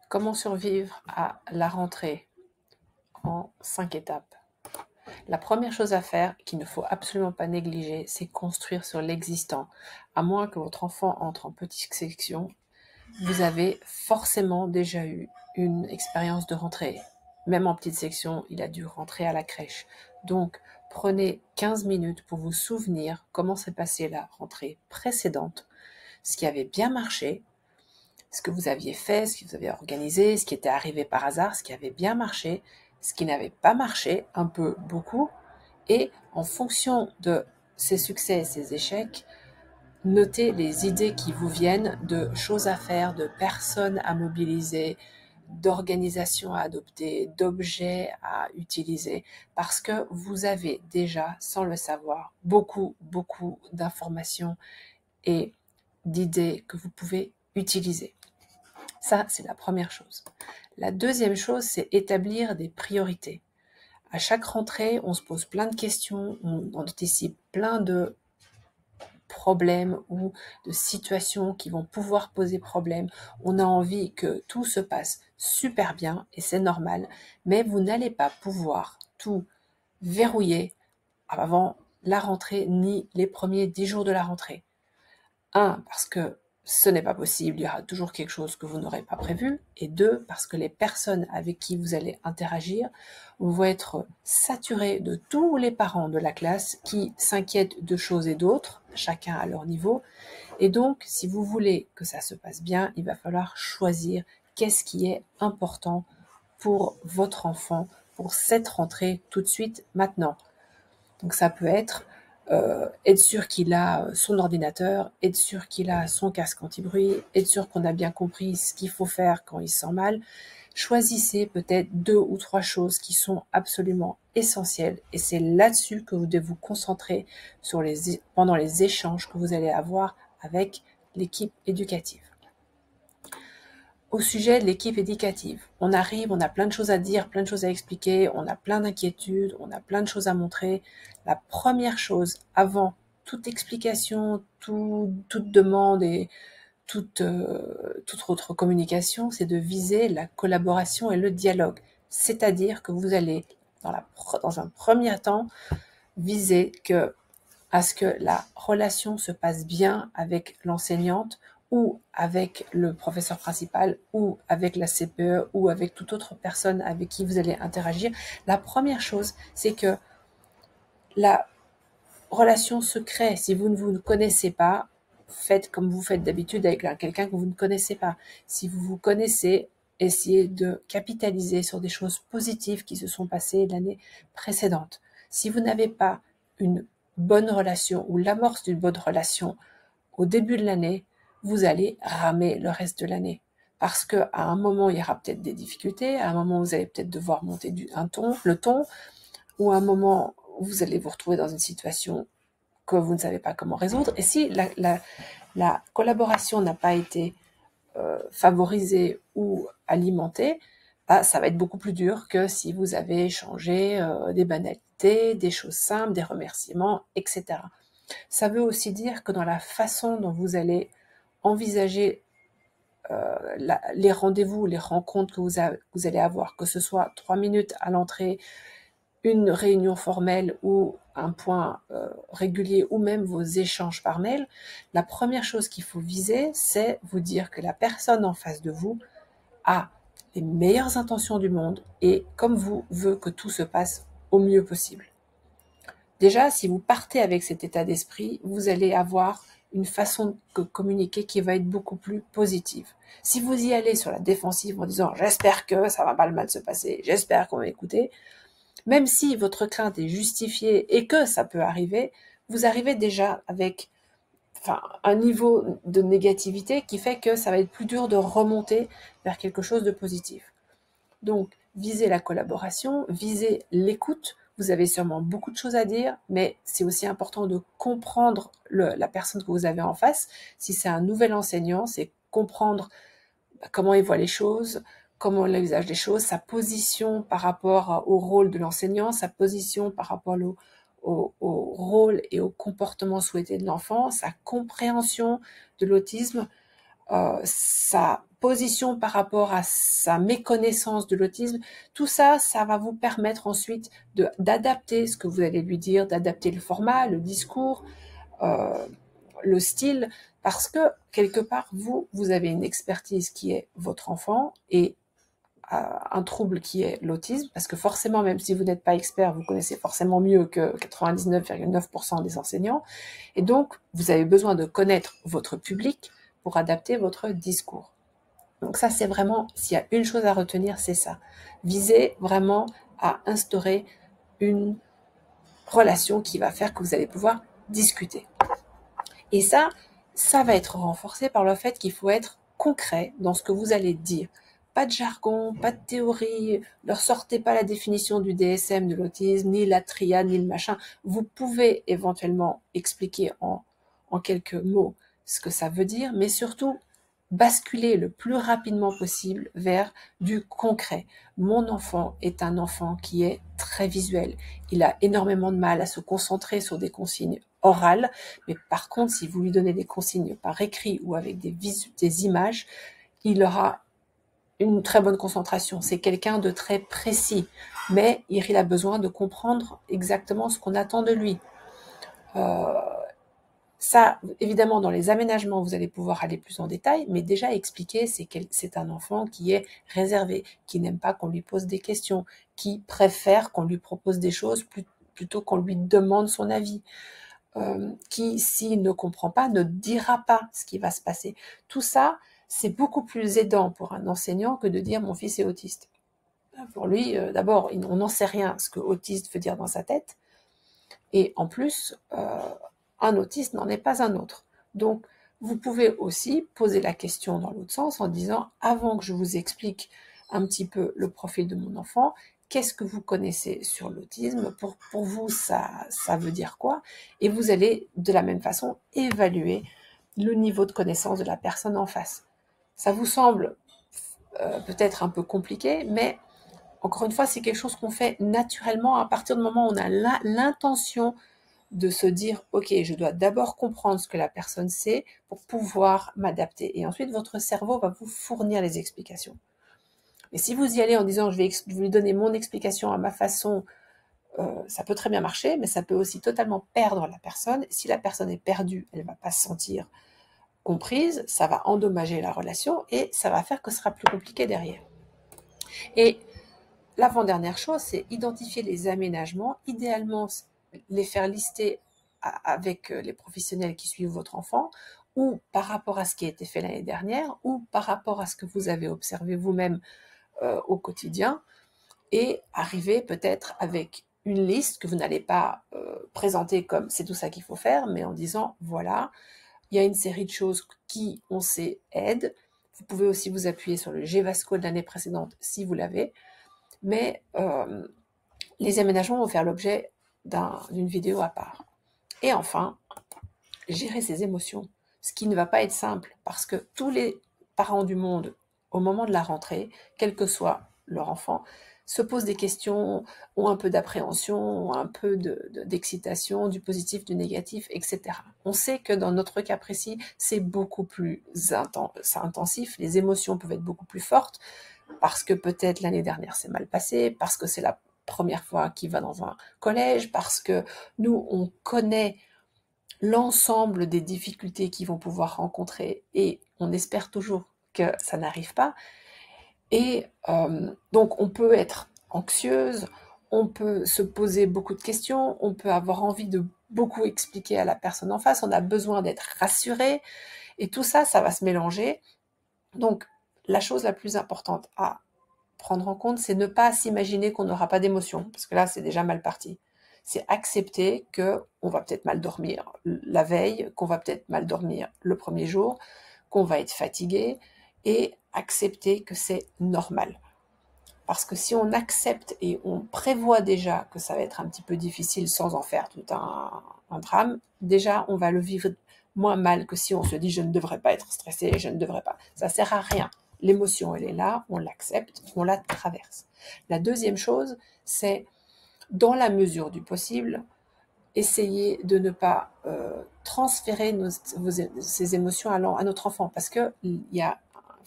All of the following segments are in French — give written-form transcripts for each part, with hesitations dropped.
Comment survivre à la rentrée en 5 étapes? La première chose à faire, qu'il ne faut absolument pas négliger, c'est construire sur l'existant. À moins que votre enfant entre en petite section, vous avez forcément déjà eu une expérience de rentrée. Même en petite section, il a dû rentrer à la crèche. Donc, prenez 15 minutes pour vous souvenir comment s'est passée la rentrée précédente, ce qui avait bien marché, ce que vous aviez fait, ce que vous avez organisé, ce qui était arrivé par hasard, ce qui avait bien marché, ce qui n'avait pas marché, un peu, beaucoup, et en fonction de ces succès et ces échecs, notez les idées qui vous viennent de choses à faire, de personnes à mobiliser, d'organisations à adopter, d'objets à utiliser, parce que vous avez déjà, sans le savoir, beaucoup d'informations et d'idées que vous pouvez utiliser. Ça, c'est la première chose. La deuxième chose, c'est établir des priorités. À chaque rentrée, on se pose plein de questions, on anticipe plein de problèmes ou de situations qui vont pouvoir poser problème. On a envie que tout se passe super bien et c'est normal, mais vous n'allez pas pouvoir tout verrouiller avant la rentrée ni les premiers 10 jours de la rentrée. Parce que ce n'est pas possible, il y aura toujours quelque chose que vous n'aurez pas prévu, et 2, parce que les personnes avec qui vous allez interagir vont être saturées de tous les parents de la classe qui s'inquiètent de choses et d'autres, chacun à leur niveau, et donc si vous voulez que ça se passe bien, il va falloir choisir qu'est-ce qui est important pour votre enfant, pour cette rentrée tout de suite, maintenant. Donc ça peut être être sûr qu'il a son ordinateur, être sûr qu'il a son casque anti-bruit, être sûr qu'on a bien compris ce qu'il faut faire quand il se sent mal. Choisissez peut-être 2 ou 3 choses qui sont absolument essentielles et c'est là-dessus que vous devez vous concentrer pendant les échanges que vous allez avoir avec l'équipe éducative. Au sujet de l'équipe éducative, on arrive, on a plein de choses à dire, plein de choses à expliquer, on a plein d'inquiétudes, on a plein de choses à montrer. La première chose, avant toute explication, toute demande et toute autre communication, c'est de viser la collaboration et le dialogue. C'est-à-dire que vous allez, dans un premier temps, viser à ce que la relation se passe bien avec l'enseignante ou avec le professeur principal ou avec la CPE ou avec toute autre personne avec qui vous allez interagir. La première chose, c'est que la relation se crée. Si vous ne vous connaissez pas, faites comme vous faites d'habitude avec quelqu'un que vous ne connaissez pas. Si vous vous connaissez, essayez de capitaliser sur des choses positives qui se sont passées l'année précédente. Si vous n'avez pas une bonne relation ou l'amorce d'une bonne relation au début de l'année, vous allez ramer le reste de l'année. Parce qu'à un moment, il y aura peut-être des difficultés, à un moment, vous allez peut-être devoir monter le ton, ou à un moment, vous allez vous retrouver dans une situation que vous ne savez pas comment résoudre. Et si la collaboration n'a pas été favorisée ou alimentée, ça va être beaucoup plus dur que si vous avez échangé des banalités, des choses simples, des remerciements, etc. Ça veut aussi dire que dans la façon dont vous allez envisager les rendez-vous, les rencontres que vous allez avoir, que ce soit 3 minutes à l'entrée, une réunion formelle ou un point régulier ou même vos échanges par mail, la première chose qu'il faut viser, c'est vous dire que la personne en face de vous a les meilleures intentions du monde et, comme vous, veut que tout se passe au mieux possible. Déjà, si vous partez avec cet état d'esprit, vous allez avoir une façon de communiquer qui va être beaucoup plus positive. Si vous y allez sur la défensive en disant « j'espère que ça va pas le mal se passer, j'espère qu'on va écouter », même si votre crainte est justifiée et que ça peut arriver, vous arrivez déjà avec un niveau de négativité qui fait que ça va être plus dur de remonter vers quelque chose de positif. Donc, visez la collaboration, visez l'écoute. Vous avez sûrement beaucoup de choses à dire, mais c'est aussi important de comprendre la personne que vous avez en face. Si c'est un nouvel enseignant, c'est comprendre comment il voit les choses, comment il envisage les choses, sa position par rapport au rôle de l'enseignant, sa position par rapport au rôle et au comportement souhaité de l'enfant, sa compréhension de l'autisme, sa position par rapport à sa méconnaissance de l'autisme, tout ça, ça va vous permettre ensuite d'adapter ce que vous allez lui dire, d'adapter le format, le discours, le style, parce que quelque part, vous avez une expertise qui est votre enfant et un trouble qui est l'autisme, parce que forcément, même si vous n'êtes pas expert, vous connaissez forcément mieux que 99,9% des enseignants, et donc vous avez besoin de connaître votre public pour adapter votre discours. Donc ça, c'est vraiment, s'il y a une chose à retenir, c'est ça. Visez vraiment à instaurer une relation qui va faire que vous allez pouvoir discuter. Et ça va être renforcé par le fait qu'il faut être concret dans ce que vous allez dire. Pas de jargon, pas de théorie, ne sortez pas la définition du DSM, de l'autisme, ni la triade, ni le machin. Vous pouvez éventuellement expliquer en quelques mots ce que ça veut dire, mais surtout basculer le plus rapidement possible vers du concret. Mon enfant est un enfant qui est très visuel. Il a énormément de mal à se concentrer sur des consignes orales, mais par contre, si vous lui donnez des consignes par écrit ou avec des images, il aura une très bonne concentration. C'est quelqu'un de très précis, mais il a besoin de comprendre exactement ce qu'on attend de lui. Ça, évidemment, dans les aménagements, vous allez pouvoir aller plus en détail, mais déjà expliquer, c'est un enfant qui est réservé, qui n'aime pas qu'on lui pose des questions, qui préfère qu'on lui propose des choses plutôt qu'on lui demande son avis, qui, s'il ne comprend pas, ne dira pas ce qui va se passer. Tout ça, c'est beaucoup plus aidant pour un enseignant que de dire « mon fils est autiste ». Pour lui, d'abord, on n'en sait rien ce que autiste veut dire dans sa tête, et en plus, un autiste n'en est pas un autre. Donc, vous pouvez aussi poser la question dans l'autre sens en disant, avant que je vous explique un petit peu le profil de mon enfant, qu'est-ce que vous connaissez sur l'autisme? Pour vous, ça veut dire quoi? Et vous allez, de la même façon, évaluer le niveau de connaissance de la personne en face. Ça vous semble peut-être un peu compliqué, mais encore une fois, c'est quelque chose qu'on fait naturellement à partir du moment où on a l'intention de se dire, ok, je dois d'abord comprendre ce que la personne sait pour pouvoir m'adapter. Et ensuite, votre cerveau va vous fournir les explications. Mais si vous y allez en disant, je vais lui donner mon explication à ma façon, ça peut très bien marcher, mais ça peut aussi totalement perdre la personne. Si la personne est perdue, elle ne va pas se sentir comprise, ça va endommager la relation et ça va faire que ce sera plus compliqué derrière. Et l'avant-dernière chose, c'est identifier les aménagements, idéalement les faire lister avec les professionnels qui suivent votre enfant, ou par rapport à ce qui a été fait l'année dernière, ou par rapport à ce que vous avez observé vous-même au quotidien, et arriver peut-être avec une liste que vous n'allez pas présenter comme c'est tout ça qu'il faut faire, mais en disant voilà, il y a une série de choses qui, on sait, aident. Vous pouvez aussi vous appuyer sur le GVASCO de l'année précédente si vous l'avez, mais les aménagements vont faire l'objet d'une vidéo à part. Et enfin, gérer ses émotions, ce qui ne va pas être simple, parce que tous les parents du monde, au moment de la rentrée, quel que soit leur enfant, se posent des questions, ont un peu d'appréhension, ont un peu d'excitation, du positif, du négatif, etc. On sait que dans notre cas précis, c'est beaucoup plus intensif, les émotions peuvent être beaucoup plus fortes, parce que peut-être l'année dernière c'est mal passé, parce que c'est la première fois qu'il va dans un collège, parce que nous, on connaît l'ensemble des difficultés qu'ils vont pouvoir rencontrer et on espère toujours que ça n'arrive pas. Et donc on peut être anxieuse, on peut se poser beaucoup de questions, on peut avoir envie de beaucoup expliquer à la personne en face, on a besoin d'être rassuré, et tout ça, ça va se mélanger. Donc la chose la plus importante à prendre en compte, c'est ne pas s'imaginer qu'on n'aura pas d'émotion, parce que là, c'est déjà mal parti. C'est accepter qu'on va peut-être mal dormir la veille, qu'on va peut-être mal dormir le premier jour, qu'on va être fatigué, et accepter que c'est normal. Parce que si on accepte et on prévoit déjà que ça va être un petit peu difficile sans en faire tout un drame, déjà, on va le vivre moins mal que si on se dit « je ne devrais pas être stressé, je ne devrais pas ». Ça sert à rien. L'émotion, elle est là, on l'accepte, on la traverse. La deuxième chose, c'est, dans la mesure du possible, essayer de ne pas transférer ces émotions à notre enfant, parce que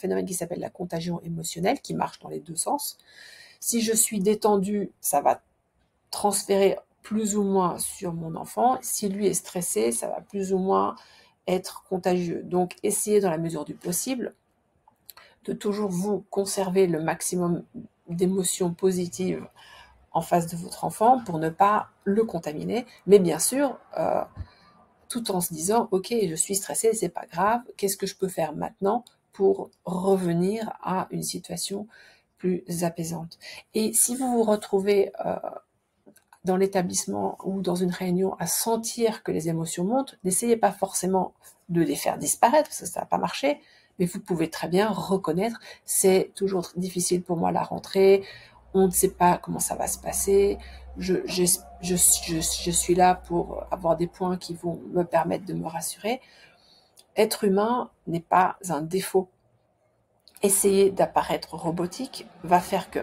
phénomène qui s'appelle la contagion émotionnelle, qui marche dans les deux sens. Si je suis détendue, ça va transférer plus ou moins sur mon enfant. Si lui est stressé, ça va plus ou moins être contagieux. Donc, essayez dans la mesure du possible de toujours vous conserver le maximum d'émotions positives en face de votre enfant pour ne pas le contaminer. Mais bien sûr, tout en se disant, ok, je suis stressée, c'est pas grave, qu'est-ce que je peux faire maintenant pour revenir à une situation plus apaisante. Et si vous vous retrouvez dans l'établissement ou dans une réunion à sentir que les émotions montent, n'essayez pas forcément de les faire disparaître, parce que ça va pas marcher, mais vous pouvez très bien reconnaître, c'est toujours difficile pour moi la rentrée, on ne sait pas comment ça va se passer, je suis là pour avoir des points qui vont me permettre de me rassurer. Être humain n'est pas un défaut. Essayer d'apparaître robotique va faire que,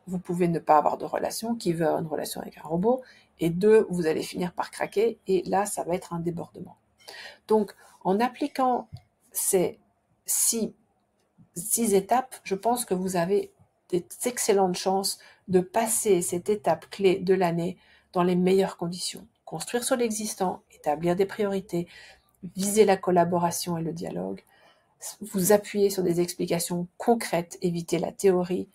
vous pouvez ne pas avoir de relation, qui veut avoir une relation avec un robot, et 2, vous allez finir par craquer, et là, ça va être un débordement. Donc, en appliquant ces 6 étapes, je pense que vous avez d'excellentes chances de passer cette étape clé de l'année dans les meilleures conditions. Construire sur l'existant, établir des priorités, viser la collaboration et le dialogue, vous appuyer sur des explications concrètes, éviter la théorie,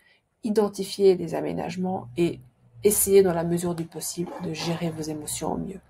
identifier les aménagements et essayer dans la mesure du possible de gérer vos émotions au mieux.